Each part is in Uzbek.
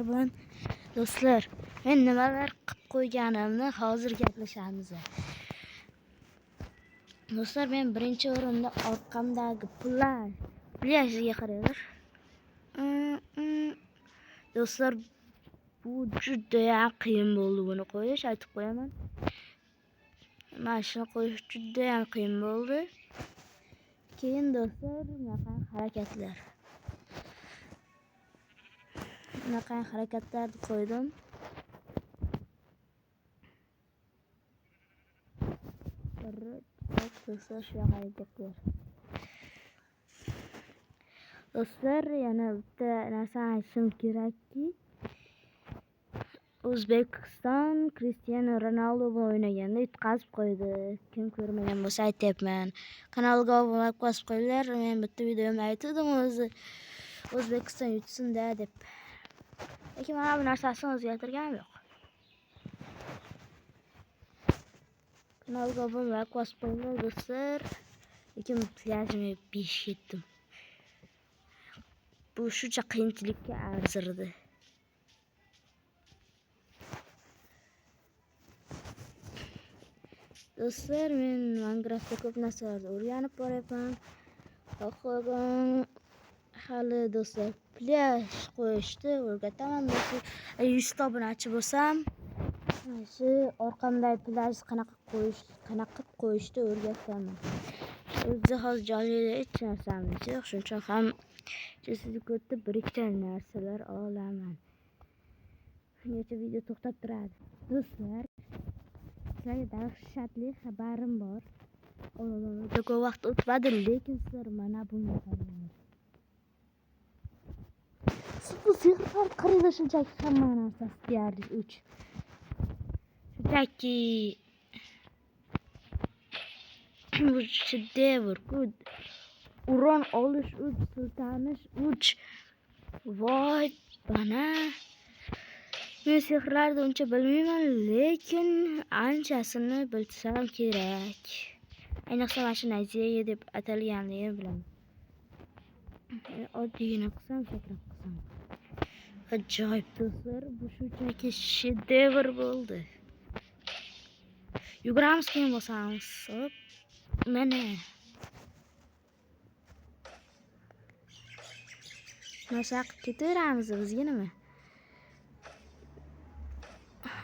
bilan do'stlar, men nimalar qilib qo'yganimni hozir gaplashamiz. Do'stlar, men birinchi o'rinda orqamdagi plyajga qaranglar. Do'stlar, bu juda ham qiyin bo'ldi buni qo'yish, aytib qo'yaman. Mana shuni qo'yish juda ham qiyin bo'ldi. Keyin do'stlar, bunaqa harakatlarni qo'ydim. Do'stlar, shu yoqqa do'stlar, yana bitta narsani aytishim kerakki, O'zbekiston Cristiano Ronaldo bilan o'ynaganda yutqazib qo'ydi. Kim ko'rmagan bo'lsa aytyapman. Kanalga obuna bosib qo'yinglar. Men bitta videomda aytdim o'zi O'zbekiston yutsin-da deb. Lekin mana bu narsasini o'zgartirganim yo'q. Kanalga obuna bosib qo'yinglar do'stlar. Lekin plyajimga besh ketdim. Bu shuncha qiyinchilikka arzirdi. Do'stlar, men Minecraftda ko'p narsalarni o'rganib boryapman. Hali do'stlar, plyaj qo'yishni o'rgataman. Do'stlar, 100 ta obunachi bo'lsam, shu orqamdagi plyaj qanaqa qilib qo'yishni o'rgataman. O'zi hozir jonli hech narsamiz yo'q, shuning uchun ham sizga ko'rib bir-ikkita narsalar olaman. Shungacha video to'xtab turadi. Do'stlar, sizlarga dahshatli xabarim bor. Ko'p vaqt o'tmadi, lekin sizlar mana bunga qaranglar. Bu sehrlar qaranglar, shunchaki hamma narsasi deyarli 3. Shunchaki bu shedevr, uron olish 3, siltanish 3. Voy bana. Men sehrlarni uncha bilmayman, lekin anchasini bilsam kerak. Ayniqsa mana shu Naziriya deb atalganligini bilaman. Oddiygina qilsam, sakrab qilsam. Ajoyib do'stlar, bu shunchaki shedevr bo'ldi. Yuguramiz keyin bo'lsamiz. Hop. Mana. Nasha qilib ketaveramiz bizga nima?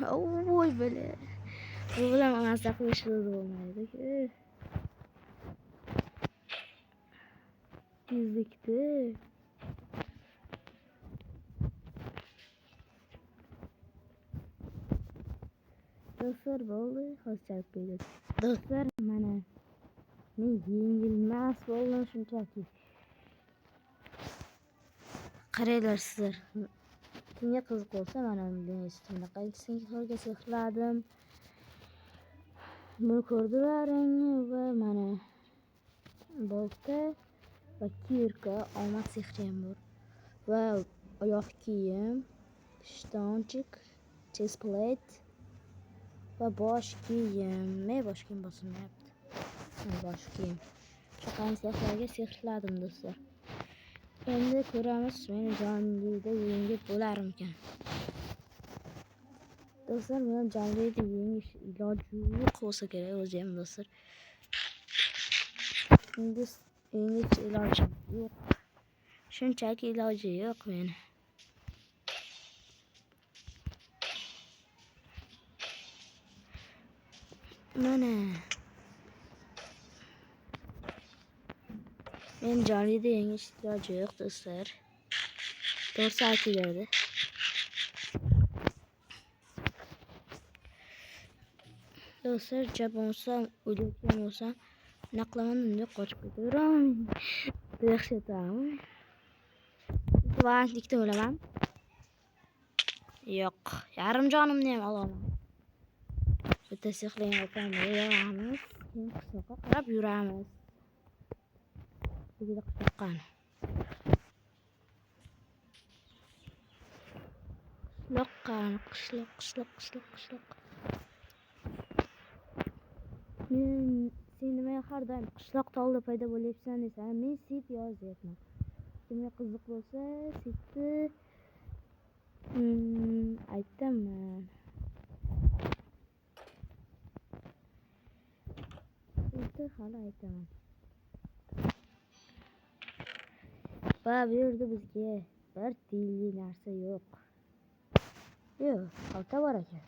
Voy bala. Bu bilan mazza qilish bo'lmaydi. Tezlikda. Do'stlar, bo'ldi, hozir keldi. Do'stlar, mana men yengilmas bo'ldim shunchaki. Qaranglar sizlar. Kimga qiziq bo'lsa, mana bunday bunaqa sehrlarga sehrladim. Buni ko'rdilaringmi? Va mana bolta va kirka, omad sehri ham bor. Va oyoq kiyim, shtonchik, chest plate va bosh kiyim. Men bosh kiyim bosilmayapti. Bosh kiyim. Shaqani sehrlarga sehrladim do'stlar. Endi ko'ramiz, meni jonlida yengib bo'larmikan. Do'stlar, men jonlida yengish iloji yo'q bo'lsa kerak o'zi ham do'stlar. Endi yengish iloji yo'q. Shunchaki iloji yo'q meni. Mana. Men jonlida yengish iloji yo'q do'stlar. To'g'risi aytiladi. Do'stlar, jabonsam, o'layotgan bo'lsam, naqlaman unga qochib ketaveraman. Dahshatami? Vantlikda o'laman. Yo'q, yarim jonimni ham olaman. Bitta sehrli opamni yuramiz, keyin qishloqqa qarab yuramiz. Bugina qishloqqani. Qishloq. Sen nima har doim qishloq tog'da paydo bo'lyapsan desam, men Sid yozyapman. kimga qiziq bo'lsa, sitni aytaman. Sitni hali aytaman. Va bu yerda bizga bir tiyinli narsa yo'q. Yo'q, xalta bor ekan.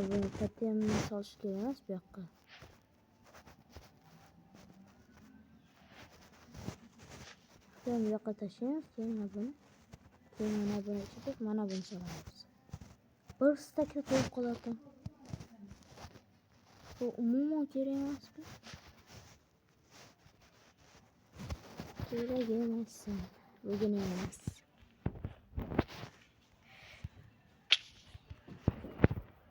Buni tatyamni solish kerak emas bu yoqqa. Sen bu yoqqa tashlaymiz, keyin mana buni. Keyin mana buni ichib, mana buni solamiz. Bir stakka to'lib qoladi. Bu umuman kerak emasmi? Kerak emas. Bugun emas.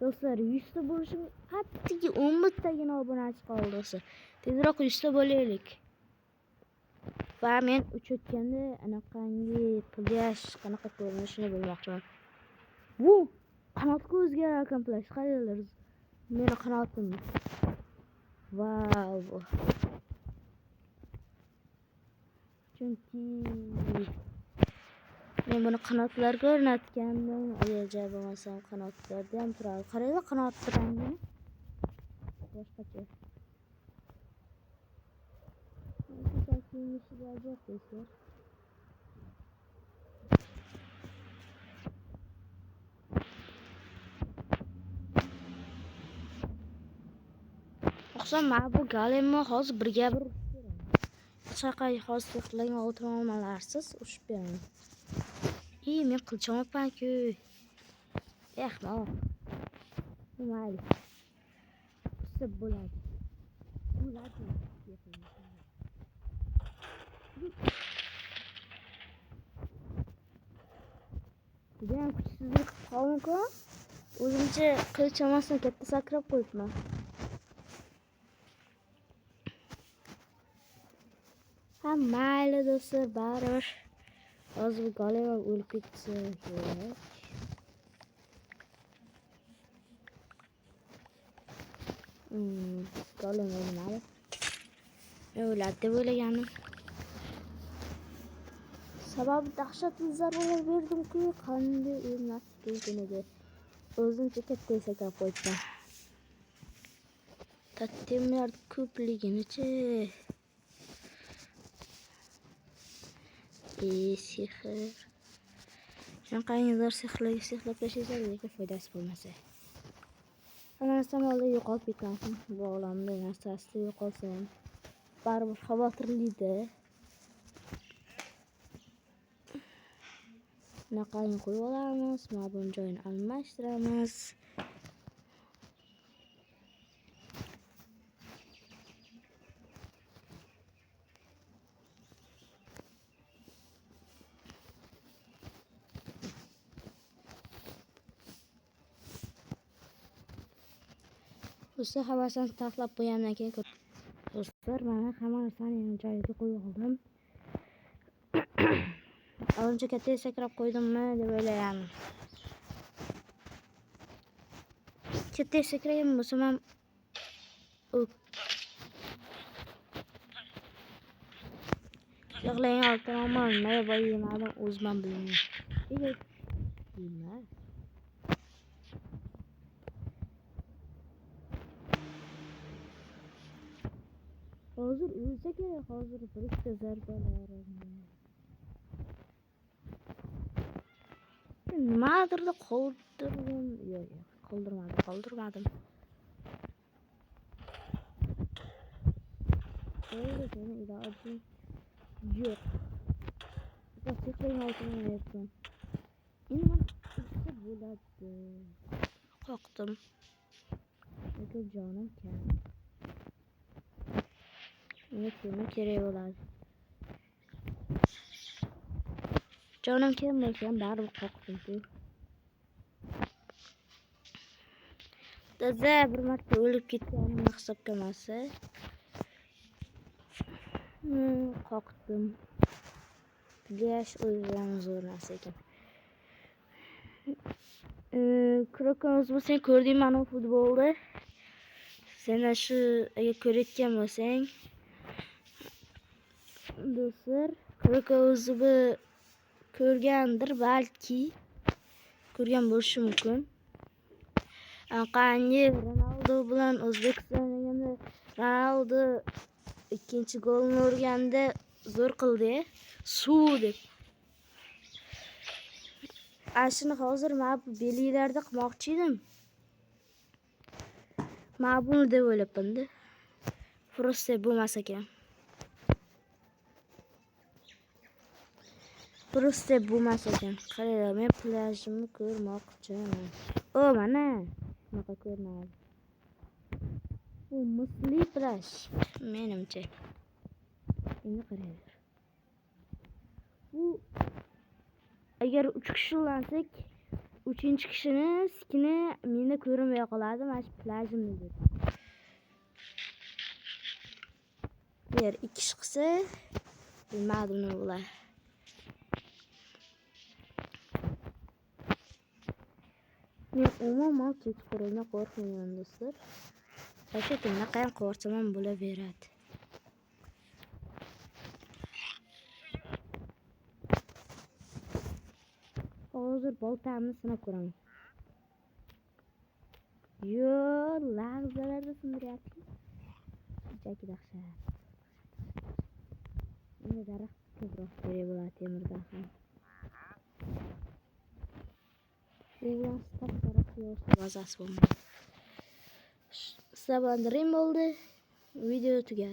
Do'stlar, 100 ta bo'lishim qattiq 10 tagina obunachi qoldi do'stlar. Tezroq 100 ta bo'laylik. Va men uchayotganda anaqangi plyaj qanaqa ko'rinishini bilmoqchiman. Bu qanotga o'zgarar ekan plyaj, qaranglar. Meni qanotim. Vau. Chunki men buni qanotlarga o'rnatgandim. Ajoyib bo'lmasam qanotlarda ham turadi. Qaranglar qanot rangini. Boshqacha. Kiyinishga ajoyib do'stlar. Oqshom mana bu galemni hozir birga bir urib beraman. Hech qanaqa hozir sehrlangan o'tirolmalarsiz urib beraman. Men qilcha olmayapman-ku. Ehmoq. Mayli. Ursa bo'ladi. Bo'ladi. Judayam kuchsizlik qoldi-ku. O'zimcha qilcha olmasdan katta sakrab qo'yibman. Mayli do'stlar, baribir. Hozir golema o'lib ketsa kerak. Golema o'lmadi. O'ladi deb o'ylagandim. Sababi dahshatli zarbalar berdim-ku, qanday o'lmaslik mumkin edi. O'zimcha katta sakrab qo'yibman. Tatemlar ko'pliginicha. Sehr. Qanaqangidir sehrlab tashlaysiz, lekin foydasi bo'lmasa. Hamma narsani oldin yo'qolib ketmasin. Bu olamda narsasi yo'qolsa ham baribir xavotirli-da. Bunaqani qo'yib olamiz, mana buni joyini almashtiramiz. Do'stlar, havasini taxlab qo'ygandan keyin do'stlar, mana hamma narsani joyiga qo'yib oldim. Oldincha katta sakrab qo'ydimmi deb o'ylayapman. Katta sakragan bo'lsam ham yig'lagan oltiraman, nima bo'ymadim, o'zim bilmayman. Nima? Hozir o'lsa kerak, hozir bir ikkita zarbalar. Nimadirda qoldirdim. Yo'q, qoldirmadim. Seni ilojim yo'q. Sehrli oltinni aytdim. Endi men bo'ladi. Qoqdim. Lekin jonim kam. Nima kerak bo'ladi? Jonim kam bo'lsa baribir qoqdim-ku. Toza bir marta o'lib ketganimni hisobga olmasa, qoqdim. Plyaj o'zidan zo'r narsa ekan. Krokonos bo'lsang, ko'rding mana futbolda. Sen shu agar ko'rayotgan bo'lsang, do'stlar, Qirqa o'zi ko'rgandir balki. Ko'rgan bo'lishi mumkin. Anqangi Ronaldo bilan O'zbekiston o'ynaganda Ronaldo ikkinchi golni urganda zo'r qildi. Suv deb. Ashini hozir men bu belgilarda qilmoqchi edim. Men buni deb o'ylabman-da. Просто bo'lmas ekan. Просто bo'lmas ekan. Qaranglar, men plyajimni ko'rmoqchiman. O, mana. Bunaqa ko'rinadi. Bu misli plyaj, menimcha. Endi qaranglar. Bu agar 3 kishi ulansak, 3-kishini meni ko'rinmay qoladi. Mana shu plyajimni deb. Agar 2 kishi qilsa, bilmadim nima bo'ladi. Men umuman kechqurundan qo'rqmayman do'stlar. Shunchaki bunaqa ham qo'rqsam ham bo'laveradi. Hozir boltamni sinab ko'raman. Yo, lahzalarda sindiryapti. Shunchaki dahshat. Endi daraxt ko'proq kerak bo'ladi temirdan ham. Ulan stop bazasi bo'lmaydi. Sabandrim bo'ldi. Video tugadi.